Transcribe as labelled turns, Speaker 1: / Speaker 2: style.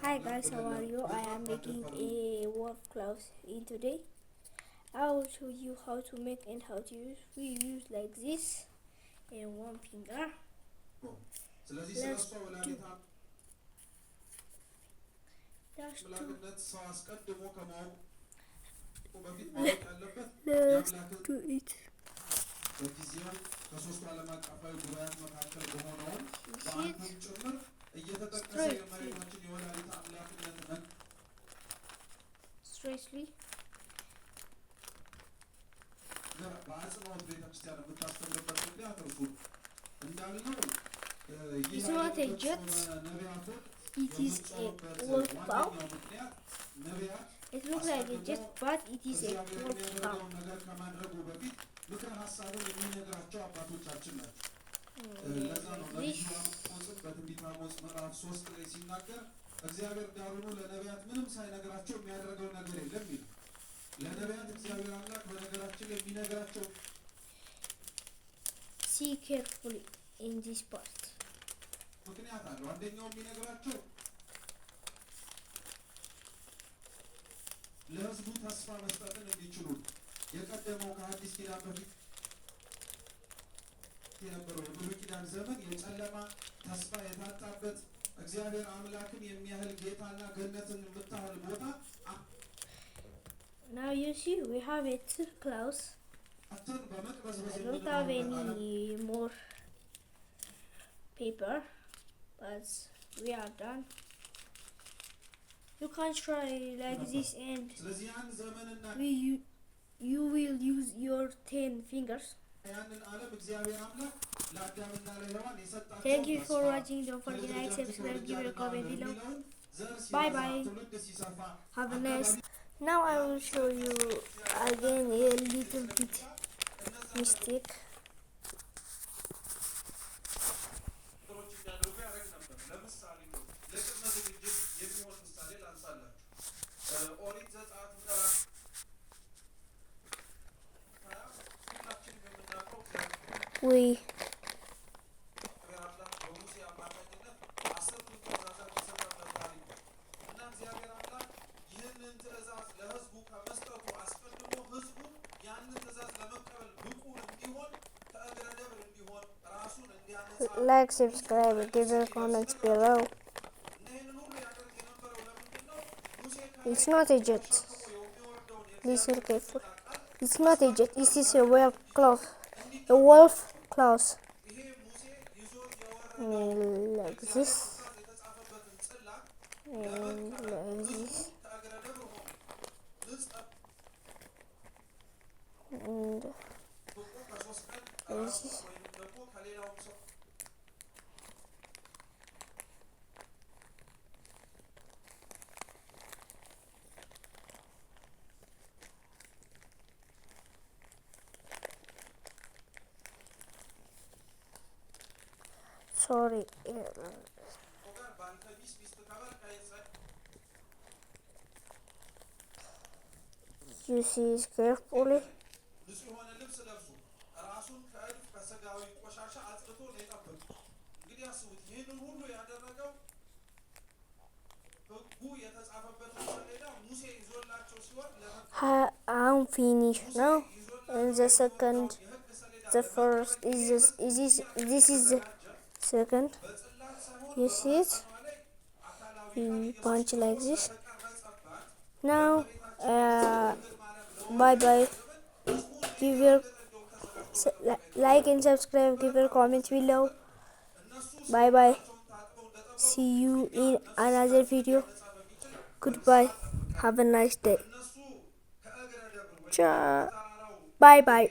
Speaker 1: Hi guys, how are you? I am making a wolf claws in today. I will show you how to make and how to use. We use like this and one finger. Let's do let's do it.
Speaker 2: በጊዜው ከሶስቱ ዓለም አቀፋዊ ጉባኤያት መካከል በሆነው በአንተም ጭምር እየተጠቀሰ የመሬታችን የወላዲተ አምላክነት በአጽንኦት ቤተክርስቲያን የምታስተምርበት ምክንያት እርሱ እንዳልነው
Speaker 1: It's not a jet. It is a wolf bow. It looks like a jet, but it is a wolf bow.
Speaker 2: ምክረ ሀሳቡን የሚነግራቸው አባቶቻችን ናቸው። ለዛ ነው ነቢዩ አሞጽ በትንቢተ አሞጽ ምዕራፍ 3 ላይ ሲናገር እግዚአብሔር ዳሩኑ ለነቢያት ምንም ሳይነግራቸው የሚያደርገው ነገር የለም ይላል። ለነቢያት እግዚአብሔር አምላክ በነገራችን ላይ የሚነግራቸው
Speaker 1: See carefully in this part.
Speaker 2: ምክንያት አለው። አንደኛው የሚነግራቸው ለሕዝቡ ተስፋ መስጠትን እንዲችሉ የቀደመው ከአዲስ ኪዳን በፊት የነበረው የብሉይ ኪዳን ዘመን የጨለማ ተስፋ የታጣበት እግዚአብሔር አምላክን የሚያህል ጌታና ገነትን የምታህል ቦታ
Speaker 1: Now you see we have it close. I don't have any more paper, but we are done. You can try like this and you will use your 10 fingers. Thank you for watching. Don't forget to like, subscribe, give it a comment below. Bye bye. Have a nice. Now I will show you again a little bit mistake. We like, subscribe, give your comments below. It's not a jet. Listen careful. It's not a jet. This is a wolf claw. A wolf claws. Like this. And like this. And like this. Sorry. You see carefully. I'm finished now. And the second, the first this is the second. You see it? You punch like this. Now, bye bye. Give your like and subscribe. Give your comments below. Bye bye. See you in another video. Goodbye. Have a nice day. Ciao. Bye bye.